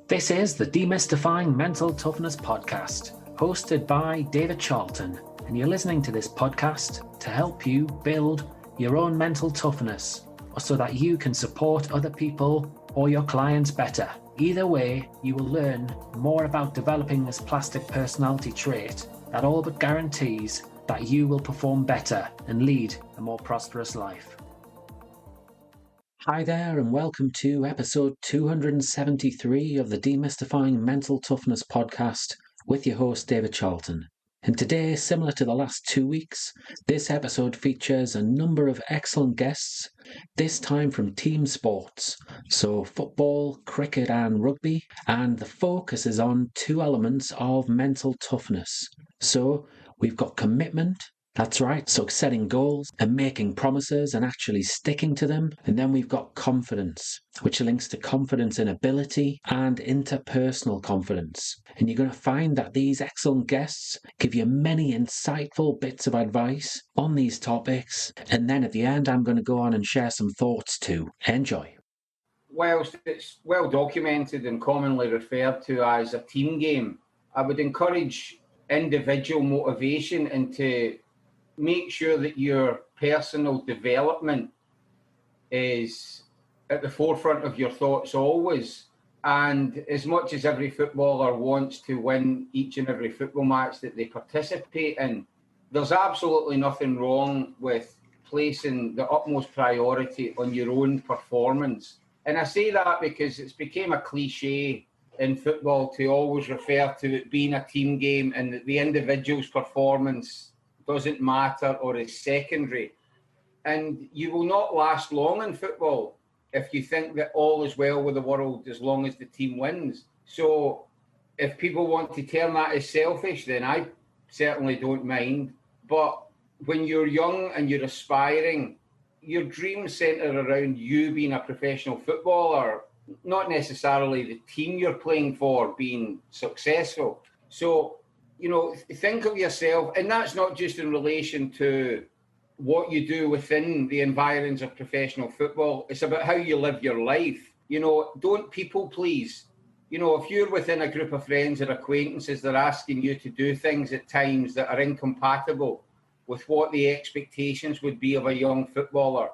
This is the Demystifying Mental Toughness podcast, hosted by David Charlton, and you're listening to this podcast to help you build your own mental toughness, so that you can support other people or your clients better. Either way, you will learn more about developing this plastic personality trait that all but guarantees that you will perform better and lead a more prosperous life. Hi there, and welcome to episode 273 of the Demystifying Mental Toughness podcast with your host, David Charlton. And today, similar to the last 2 weeks, this episode features a number of excellent guests, this time from team sports, so football, cricket and rugby, and the focus is on two elements of mental toughness. So we've got commitment. That's right, so setting goals and making promises and actually sticking to them. And then we've got confidence, which links to confidence in ability and interpersonal confidence. And you're going to find that these excellent guests give you many insightful bits of advice on these topics. And then at the end, I'm going to go on and share some thoughts too. Enjoy. Whilst it's well documented and commonly referred to as a team game, I would encourage individual motivation and to make sure that your personal development is at the forefront of your thoughts always. And as much as every footballer wants to win each and every football match that they participate in, there's absolutely nothing wrong with placing the utmost priority on your own performance. And I say that because it's become a cliche in football to always refer to it being a team game and that the individual's performance doesn't matter or is secondary. And you will not last long in football if you think that all is well with the world as long as the team wins. So if people want to term that as selfish, then I certainly don't mind. But when you're young and you're aspiring, your dreams centre around you being a professional footballer, not necessarily the team you're playing for being successful. So think of yourself, and that's not just in relation to what you do within the environs of professional football. It's about how you live your life. Don't people please. If you're within a group of friends or acquaintances, they're asking you to do things at times that are incompatible with what the expectations would be of a young footballer,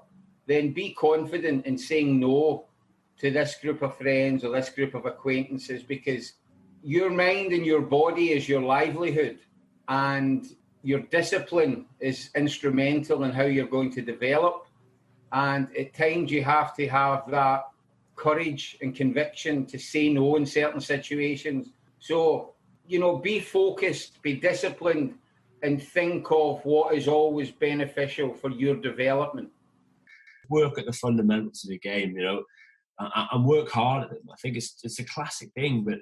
then be confident in saying no to this group of friends or this group of acquaintances, because your mind and your body is your livelihood, and your discipline is instrumental in how you're going to develop. And at times you have to have that courage and conviction to say no in certain situations. So, be focused, be disciplined, and think of what is always beneficial for your development. Work at the fundamentals of the game, and work hard at them. I think it's a classic thing, but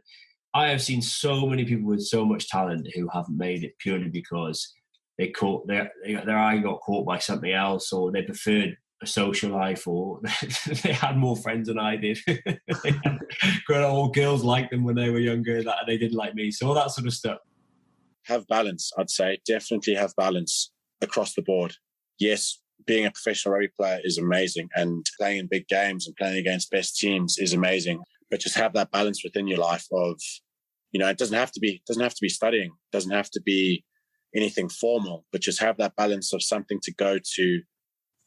I have seen so many people with so much talent who haven't made it purely because their eye got caught by something else, or they preferred a social life, or they had more friends than I did. They had all girls liked them when they were younger, and they didn't like me. So all that sort of stuff. Have balance, I'd say. Definitely have balance across the board. Yes, being a professional rugby player is amazing, and playing in big games and playing against best teams is amazing. But just have that balance within your life of, it doesn't have to be studying, doesn't have to be anything formal, but just have that balance of something to go to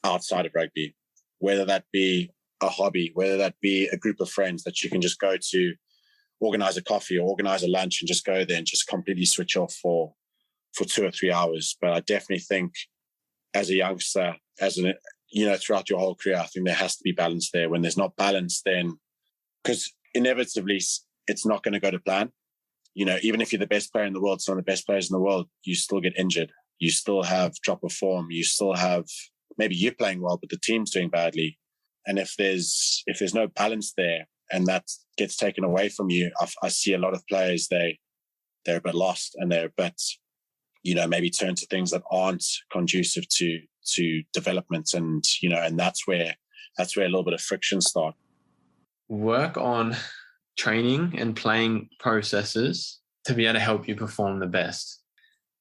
outside of rugby, whether that be a hobby, whether that be a group of friends that you can just go to, organize a coffee or organize a lunch and just go there and just completely switch off for 2 or 3 hours. But I definitely think as a youngster, throughout your whole career, I think there has to be balance there. When there's not balance, then, because inevitably it's not going to go to plan. Even if you're the best player in the world, some of the best players in the world, you still get injured. You still have drop of form. You still have, maybe you're playing well, but the team's doing badly. And if there's no balance there and that gets taken away from you, I see a lot of players, they're a bit lost, and they're a bit, maybe turn to things that aren't conducive to development. And, and that's where a little bit of friction starts. Work on training and playing processes to be able to help you perform the best.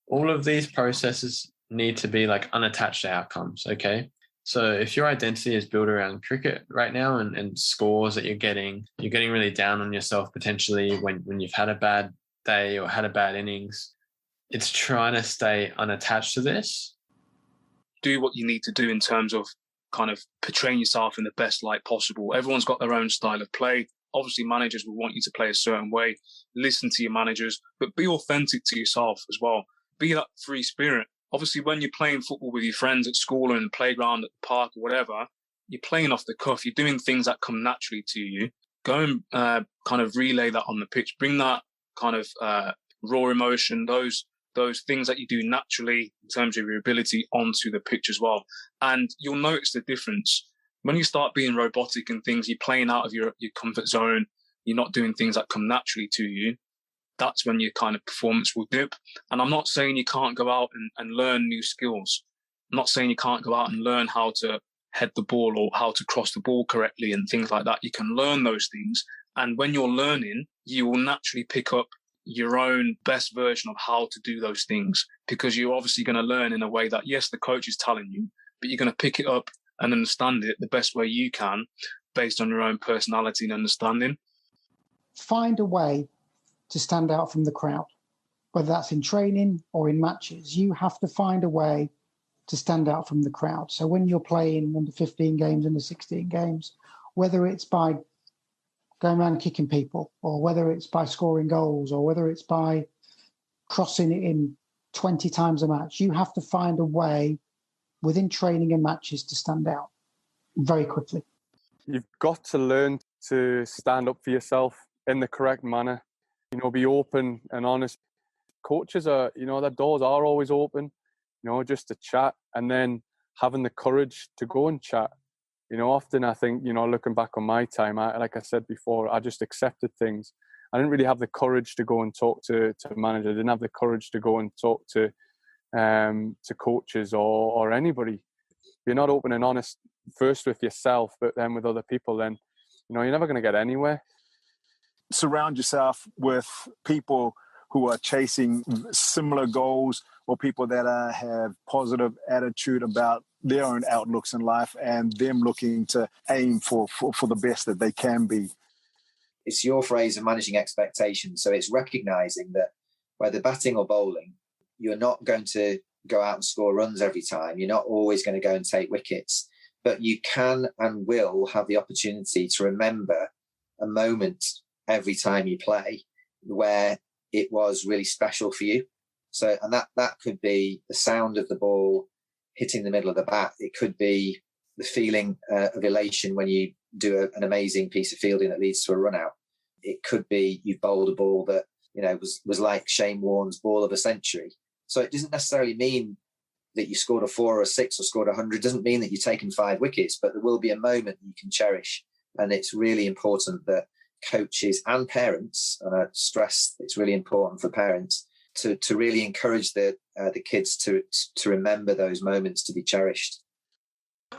All of these processes need to be like unattached outcomes, okay? So if your identity is built around cricket right now and scores that you're getting really down on yourself potentially when you've had a bad day or had a bad innings, it's trying to stay unattached to this. Do what you need to do in terms of kind of portraying yourself in the best light possible. Everyone's got their own style of play. Obviously, managers will want you to play a certain way. Listen to your managers, but be authentic to yourself as well. Be that free spirit. Obviously, when you're playing football with your friends at school or in the playground, at the park or whatever, you're playing off the cuff. You're doing things that come naturally to you. Go and kind of relay that on the pitch. Bring that kind of raw emotion, those things that you do naturally in terms of your ability onto the pitch as well. And you'll notice the difference. When you start being robotic and things, you're playing out of your comfort zone, you're not doing things that come naturally to you, that's when your kind of performance will dip. And I'm not saying you can't go out and learn new skills. I'm not saying you can't go out and learn how to head the ball or how to cross the ball correctly and things like that. You can learn those things. And when you're learning, you will naturally pick up your own best version of how to do those things, because you're obviously going to learn in a way that, yes, the coach is telling you, but you're going to pick it up and understand it the best way you can based on your own personality and understanding. Find a way to stand out from the crowd, whether that's in training or in matches. You have to find a way to stand out from the crowd. So when you're playing under 15 games, under 16 games, whether it's by going around kicking people, or whether it's by scoring goals, or whether it's by crossing it in 20 times a match, you have to find a way within training and matches to stand out very quickly. You've got to learn to stand up for yourself in the correct manner. Be open and honest. Coaches are, their doors are always open, just to chat, and then having the courage to go and chat. Often I think, looking back on my time, like I said before, I just accepted things. I didn't really have the courage to go and talk to a manager. I didn't have the courage to go and talk to coaches or anybody. If you're not open and honest first with yourself, but then with other people, then, you're never going to get anywhere. Surround yourself with people who are chasing similar goals, or people that have positive attitude about their own outlooks in life and them looking to aim for the best that they can be. It's your phrase of managing expectations. So it's recognizing that whether batting or bowling, you're not going to go out and score runs every time. You're not always going to go and take wickets, but you can and will have the opportunity to remember a moment every time you play where it was really special for you. So, and that could be the sound of the ball hitting the middle of the bat. It could be the feeling of elation when you do an amazing piece of fielding that leads to a run out. It could be you bowled a ball that, was like Shane Warne's ball of a century. So it doesn't necessarily mean that you scored a 4 or a 6 or scored 100. It doesn't mean that you've taken 5 wickets, but there will be a moment you can cherish. And it's really important that coaches and parents, and I stress it's really important for parents, to really encourage the kids to remember those moments to be cherished.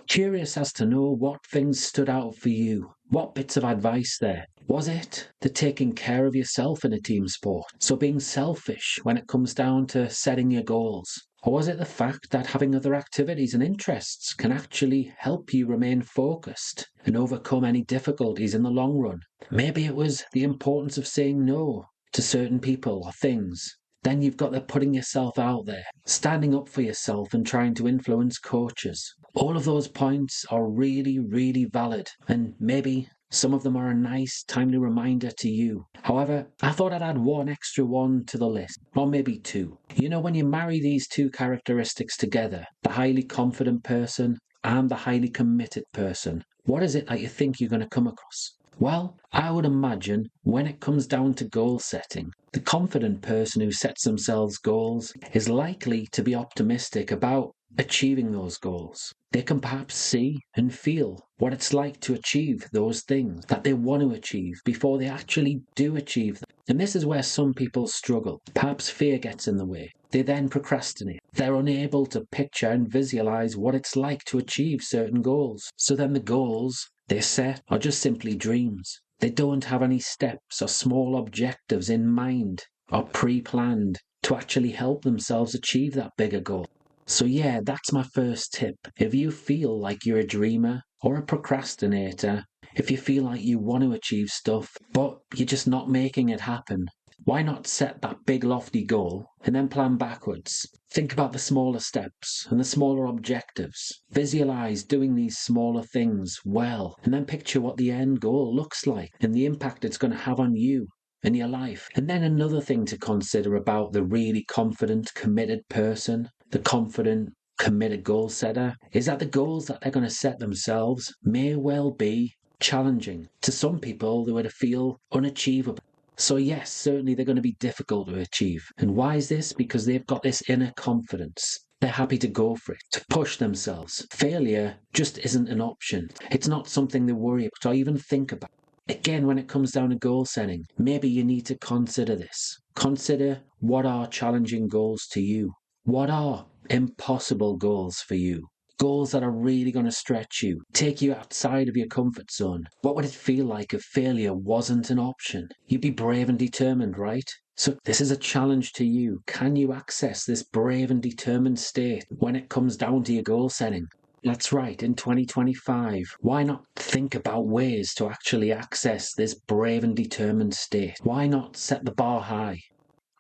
Curious as to know what things stood out for you. What bits of advice there? Was it the taking care of yourself in a team sport? So being selfish when it comes down to setting your goals? Or was it the fact that having other activities and interests can actually help you remain focused and overcome any difficulties in the long run? Maybe it was the importance of saying no to certain people or things. Then you've got the putting yourself out there, standing up for yourself and trying to influence coaches. All of those points are really, really valid, and maybe some of them are a nice, timely reminder to you. However, I thought I'd add one extra one to the list, or maybe 2. When you marry these 2 characteristics together, the highly confident person and the highly committed person, what is it that you think you're going to come across? Well, I would imagine when it comes down to goal setting, the confident person who sets themselves goals is likely to be optimistic about achieving those goals. They can perhaps see and feel what it's like to achieve those things that they want to achieve before they actually do achieve them. And this is where some people struggle. Perhaps fear gets in the way. They then procrastinate. They're unable to picture and visualize what it's like to achieve certain goals. So then the goals they set are just simply dreams. They don't have any steps or small objectives in mind or pre-planned to actually help themselves achieve that bigger goal. So yeah, that's my first tip. If you feel like you're a dreamer or a procrastinator, if you feel like you want to achieve stuff, but you're just not making it happen, why not set that big lofty goal and then plan backwards? Think about the smaller steps and the smaller objectives. Visualize doing these smaller things well, and then picture what the end goal looks like and the impact it's going to have on you and your life. And then another thing to consider about the really confident, committed person, the confident, committed goal setter, is that the goals that they're going to set themselves may well be challenging. To some people, they would feel unachievable. So yes, certainly they're going to be difficult to achieve. And why is this? Because they've got this inner confidence. They're happy to go for it, to push themselves. Failure just isn't an option. It's not something they worry about or even think about. Again, when it comes down to goal setting, maybe you need to consider this. Consider, what are challenging goals to you? What are impossible goals for you? Goals that are really going to stretch you, take you outside of your comfort zone. What would it feel like if failure wasn't an option? You'd be brave and determined, right? So this is a challenge to you. Can you access this brave and determined state when it comes down to your goal setting? That's right, in 2025, why not think about ways to actually access this brave and determined state? Why not set the bar high?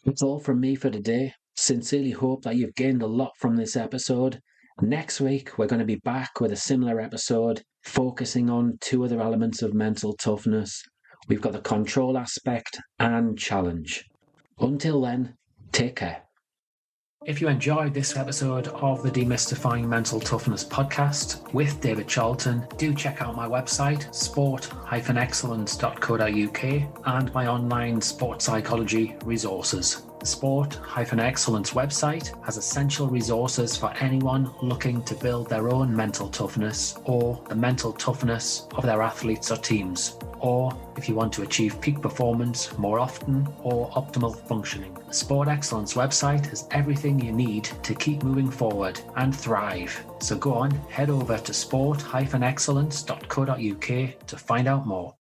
That's all from me for today. Sincerely hope that you've gained a lot from this episode. Next week, we're going to be back with a similar episode, focusing on two other elements of mental toughness. We've got the control aspect and challenge. Until then, take care. If you enjoyed this episode of the Demystifying Mental Toughness podcast with David Charlton, do check out my website, sport-excellence.co.uk, and my online sports psychology resources. The Sport-Excellence website has essential resources for anyone looking to build their own mental toughness or the mental toughness of their athletes or teams, or if you want to achieve peak performance more often or optimal functioning. The Sport Excellence website has everything you need to keep moving forward and thrive. So go on, head over to sport-excellence.co.uk to find out more.